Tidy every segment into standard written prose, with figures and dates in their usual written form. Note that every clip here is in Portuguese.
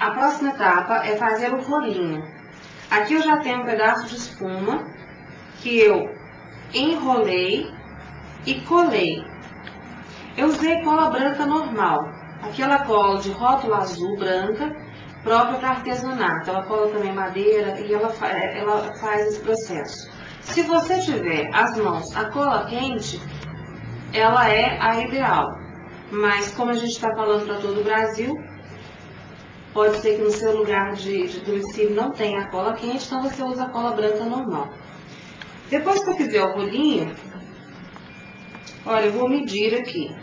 a próxima etapa é fazer o rolinho. Aqui eu já tenho um pedaço de espuma que eu enrolei e colei. Eu usei cola branca normal, aquela cola de rótulo azul branca, própria para artesanato. Ela cola também madeira e ela faz esse processo. Se você tiver as mãos a cola quente, ela é a ideal. Mas como a gente está falando para todo o Brasil, pode ser que no seu lugar de domicílio não tenha a cola quente, então você usa a cola branca normal. Depois que eu fizer o rolinho, olha, eu vou medir aqui.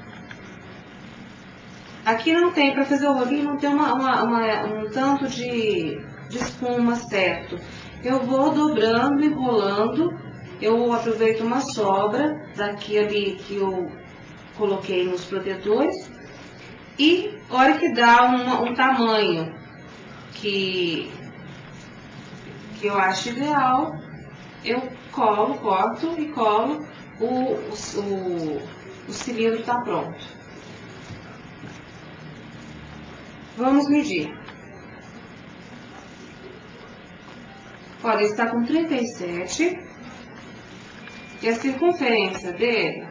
Aqui não tem, para fazer o rolinho, não tem um tanto de espuma certo. Eu vou dobrando e enrolando, eu aproveito uma sobra daquele que eu coloquei nos protetores. E, a hora que dá um tamanho que eu acho ideal, eu corto e colo, o cilindro está pronto. Vamos medir. Olha, está com 37. E a circunferência dele,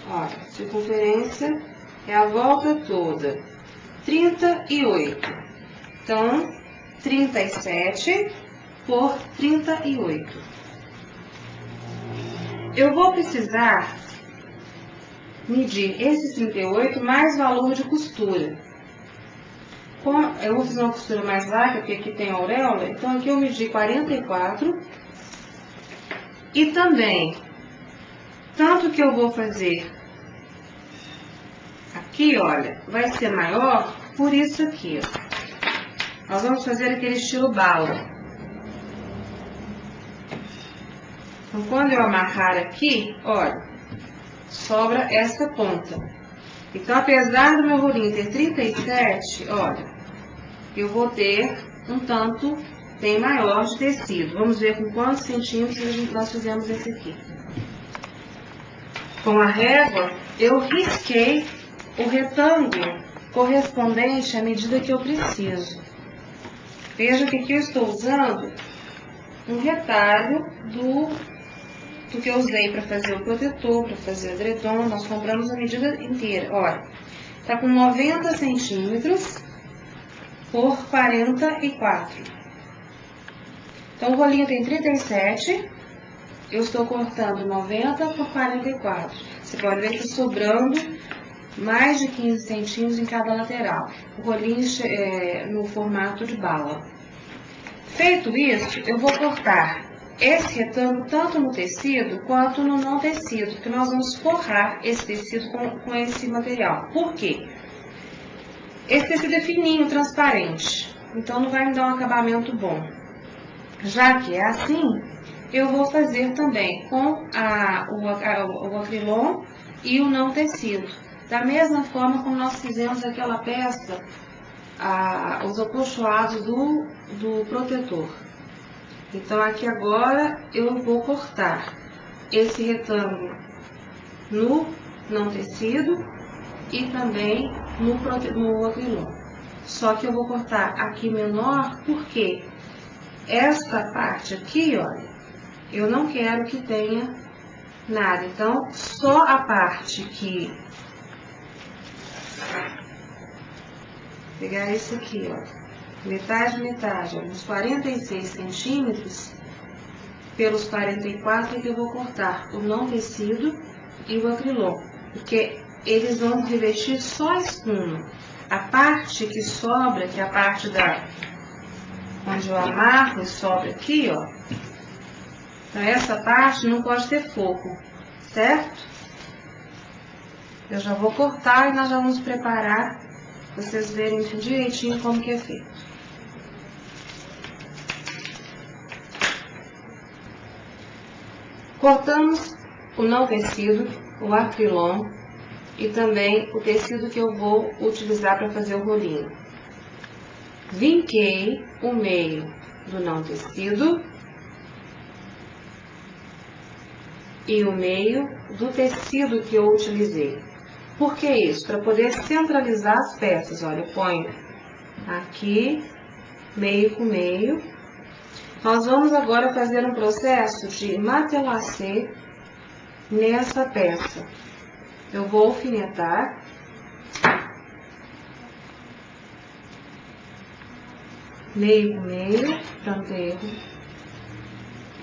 olha, a circunferência é a volta toda, 38. Então, 37 por 38. Eu vou precisar medir esse 38 mais valor de costura. Eu vou fazer uma costura mais larga, porque aqui tem auréola, então aqui eu medi 44. E também, tanto que eu vou fazer aqui, olha, vai ser maior por isso aqui, ó. Nós vamos fazer aquele estilo bala. Então, quando eu amarrar aqui, olha, sobra essa ponta. Então, apesar do meu rolinho ter 37, olha, eu vou ter um tanto bem maior de tecido. Vamos ver com quantos centímetros nós fizemos esse aqui. Com a régua, eu risquei o retângulo correspondente à medida que eu preciso. Veja que aqui eu estou usando um retalho do que eu usei para fazer o protetor, para fazer o edredom. Nós compramos a medida inteira. Olha, tá com 90 centímetros por 44. Então, o rolinho tem 37, eu estou cortando 90 por 44. Você pode ver que está sobrando mais de 15 centímetros em cada lateral. O rolinho no formato de bala. Feito isso, eu vou cortar esse retângulo tanto no tecido quanto no não tecido, porque nós vamos forrar esse tecido com esse material. Por quê? Esse tecido é fininho, transparente, então não vai me dar um acabamento bom. Já que é assim, eu vou fazer também com o acrilon e o não tecido. Da mesma forma como nós fizemos aquela peça, os acolchoados do protetor. Então, aqui agora eu vou cortar esse retângulo no não tecido e também no acrilon. Só que eu vou cortar aqui menor, porque esta parte aqui, olha, eu não quero que tenha nada. Então, só a parte que... Vou pegar esse aqui, ó. Metade, metade, ó, uns 46 centímetros pelos 44 é que eu vou cortar o não tecido e o acrilon, porque eles vão revestir só a espuma. A parte que sobra, que é a parte onde eu amarro e sobra aqui, ó. Então, essa parte não pode ter fogo, certo? Eu já vou cortar e nós já vamos preparar, pra vocês verem direitinho como que é feito. Cortamos o não tecido, o acrilon e também o tecido que eu vou utilizar para fazer o rolinho. Vinquei o meio do não tecido e o meio do tecido que eu utilizei. Por que isso? Para poder centralizar as peças. Olha, eu ponho aqui, meio com meio. Nós vamos agora fazer um processo de matelassé nessa peça. Eu vou alfinetar. Meio com meio, canteiro.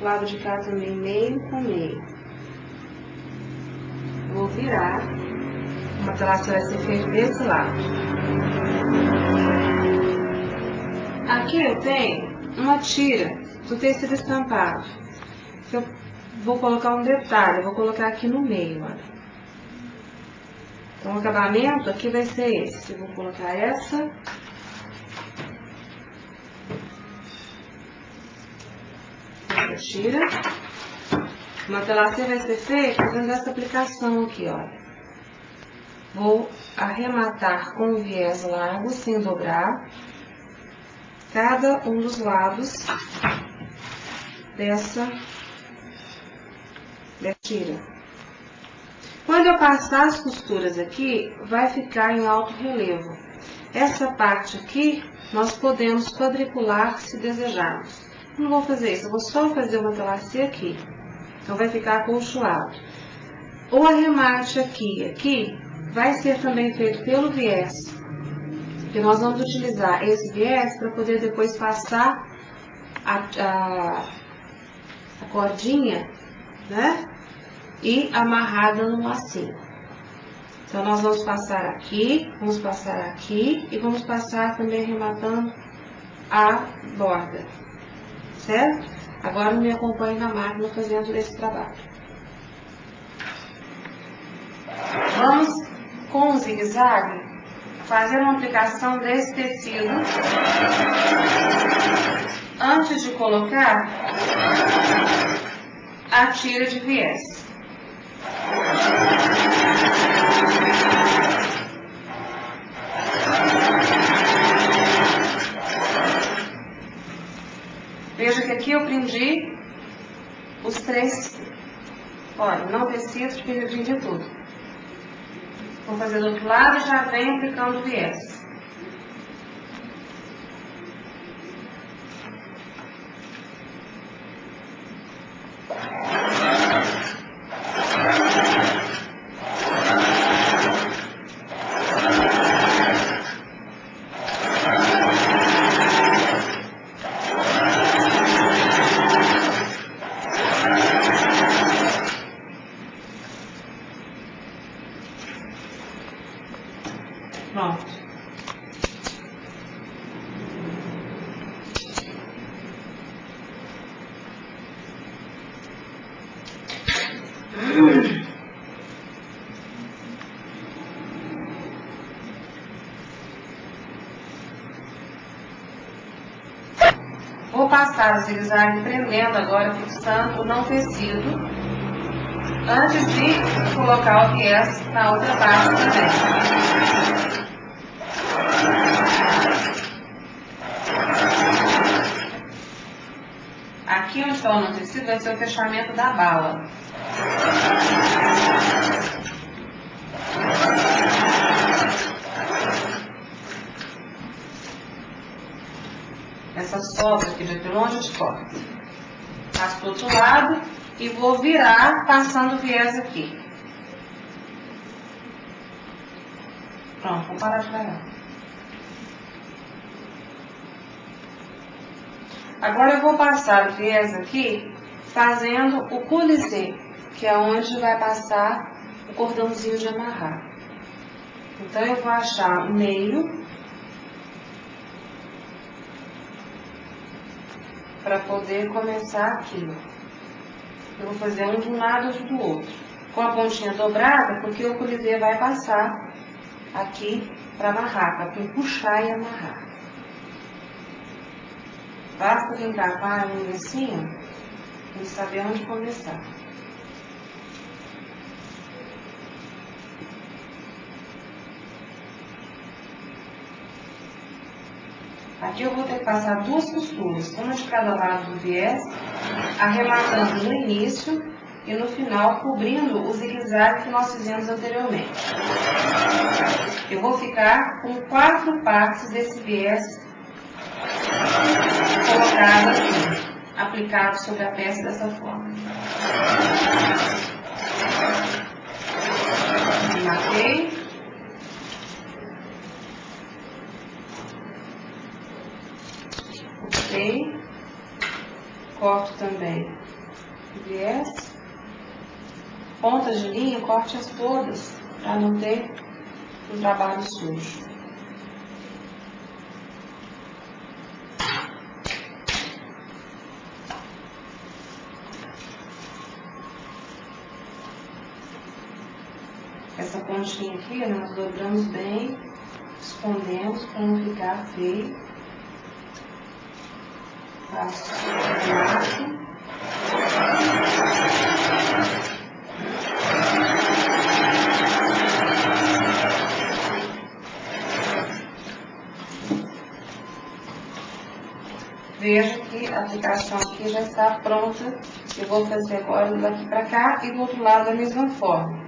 Lado de cá também meio com meio. Vou virar. O matelassé vai ser feito desse lado. Aqui eu tenho uma tira do tecido estampado. Eu vou colocar um detalhe, eu vou colocar aqui no meio, olha. Então o acabamento aqui vai ser esse. Eu vou colocar essa tira. O matelassé vai ser feito fazendo essa aplicação aqui, olha. Vou arrematar com o viés largo, sem dobrar, cada um dos lados dessa tira. Quando eu passar as costuras aqui, vai ficar em alto relevo. Essa parte aqui, nós podemos quadricular se desejarmos. Não vou fazer isso, eu vou só fazer o matelassé aqui. Então, vai ficar acolchoado. O arremate aqui, vai ser também feito pelo viés. Porque nós vamos utilizar esse viés para poder depois passar a cordinha, né? E amarrada no lacinho. Então, nós vamos passar aqui e vamos passar também arrematando a borda. Certo? Agora me acompanhe na máquina fazendo esse trabalho. Vamos com o zigue-zague fazer uma aplicação desse tecido antes de colocar a tira de viés. Veja que aqui eu prendi os três, olha, não tecidos, porque eu prendi tudo. Vou fazer do outro lado e já venho aplicando o viés. Pronto. Vou passar o zigue-zague prendendo agora, fixando o não tecido, antes de colocar o viés na outra parte também. Aqui onde está o não tecido vai ser o fechamento da bala. Essa sobra aqui de pilão a gente corta. Passo do outro lado e vou virar passando o viés aqui. Pronto, vou parar de virar. Agora eu vou passar o viés aqui fazendo o colisé, que é onde vai passar o cordãozinho de amarrar. Então eu vou achar o meio para poder começar aqui. Eu vou fazer um de um lado e outro do outro. Com a pontinha dobrada, porque o colisé vai passar aqui para amarrar, para quem puxar e amarrar. Basta quem tapar a linha assim, ó, e saber onde começar. Aqui eu vou ter que passar duas costuras, uma de cada lado do viés, arrematando no início e no final cobrindo o zigue-zague que nós fizemos anteriormente. Eu vou ficar com 4 partes desse viés colocado aqui, aplicado sobre a peça dessa forma. Marquei. Puxei. Corto também o viés. Pontas de linha, corte-as todas, para não ter um trabalho sujo. Essa pontinha aqui, nós dobramos bem, escondemos para não ficar feio. Faço o máximo. Veja que a aplicação aqui já está pronta. Eu vou fazer agora daqui para cá e do outro lado da mesma forma.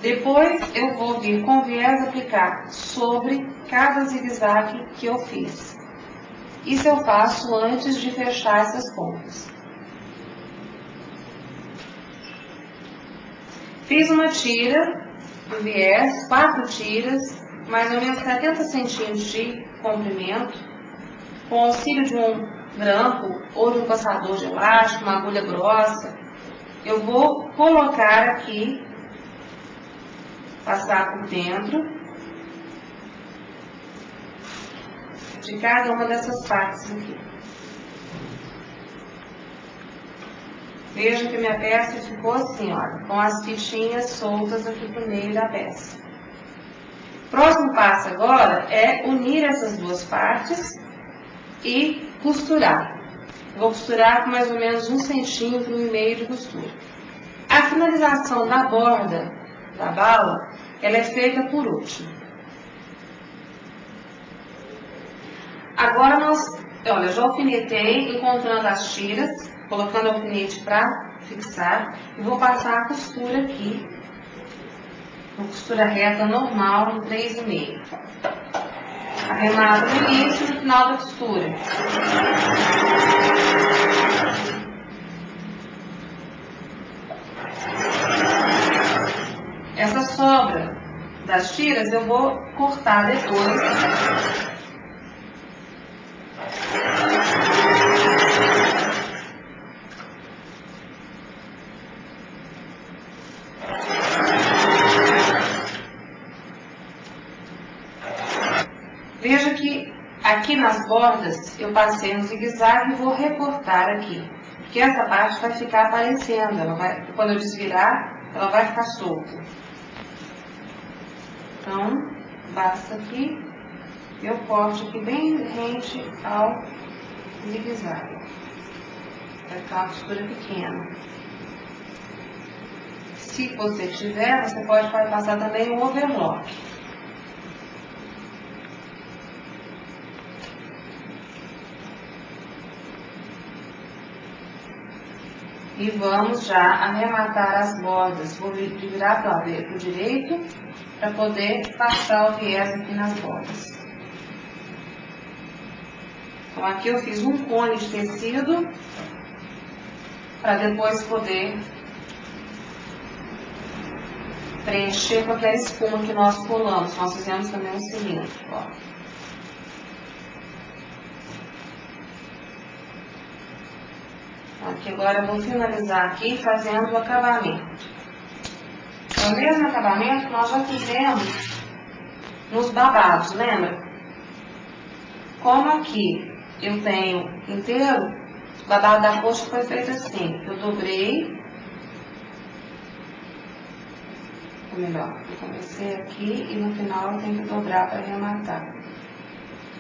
Depois eu vou vir com o viés aplicar sobre cada zigue-zague que eu fiz. Isso eu faço antes de fechar essas pontas. Fiz uma tira do viés, 4 tiras, mais ou menos 70 centímetros de comprimento, com auxílio de um grampo ou de um passador de elástico, uma agulha grossa. Eu vou colocar aqui, passar por dentro de cada uma dessas partes aqui. Veja que minha peça ficou assim, olha, com as fitinhas soltas aqui pro meio da peça. Próximo passo agora é unir essas duas partes e costurar. Vou costurar com mais ou menos 1,5 centímetro de costura. A finalização da borda da bala, ela é feita por último. Agora olha, eu já alfinetei, encontrando as tiras, colocando o alfinete para fixar, e vou passar a costura aqui, uma costura reta normal, no 3,5. Arremato no início e no final da costura. Essa sobra das tiras eu vou cortar depois. Veja que aqui nas bordas eu passei um zigue-zague e vou recortar aqui. Porque essa parte vai ficar aparecendo. Quando eu desvirar, ela vai ficar solta. Então, basta aqui, eu corto aqui bem rente ao zigue-zague. Vai ficar uma costura pequena. Se você tiver, você pode passar também um overlock. E vamos já arrematar as bordas. Vou virar para o direito para poder passar o viés aqui nas bordas. Então aqui eu fiz um cone de tecido para depois poder preencher com aquela espuma que nós colamos. Nós fizemos também um cilindro, ó. Aqui agora eu vou finalizar aqui fazendo o acabamento. É o mesmo acabamento que nós já fizemos nos babados, lembra? Como aqui eu tenho inteiro, o babado da coxa foi feito assim. Eu dobrei, ou melhor, eu comecei aqui e no final eu tenho que dobrar para arrematar.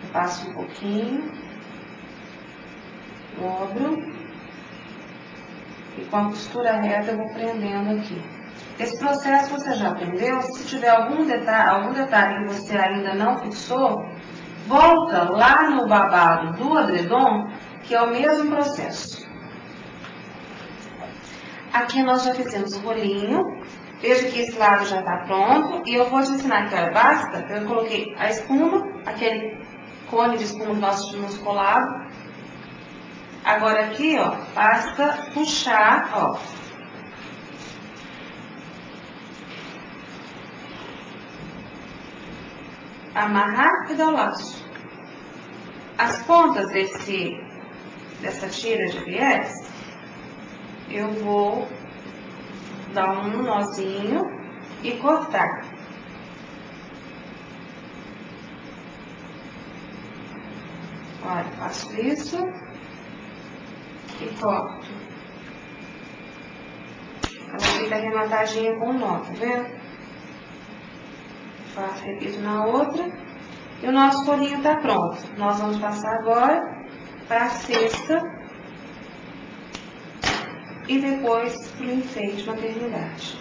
Eu passo um pouquinho, dobro. E com a costura reta eu vou prendendo aqui. Esse processo você já aprendeu. Se tiver algum detalhe que você ainda não fixou, volta lá no babado do edredom, que é o mesmo processo. Aqui nós já fizemos o rolinho. Veja que esse lado já está pronto. E eu vou te ensinar que, olha, basta, eu coloquei a espuma, aquele cone de espuma que nós tínhamos colado. Agora aqui, ó, basta puxar, ó. Amarrar e dar o laço. As pontas dessa tira de viés, eu vou dar um nozinho e cortar. Olha, faço isso e corto. Ela fica arrematadinha com o nó, tá vendo? Faço, repito na outra. E o nosso rolinho está pronto. Nós vamos passar agora para a cesta e depois para o enfeite maternidade.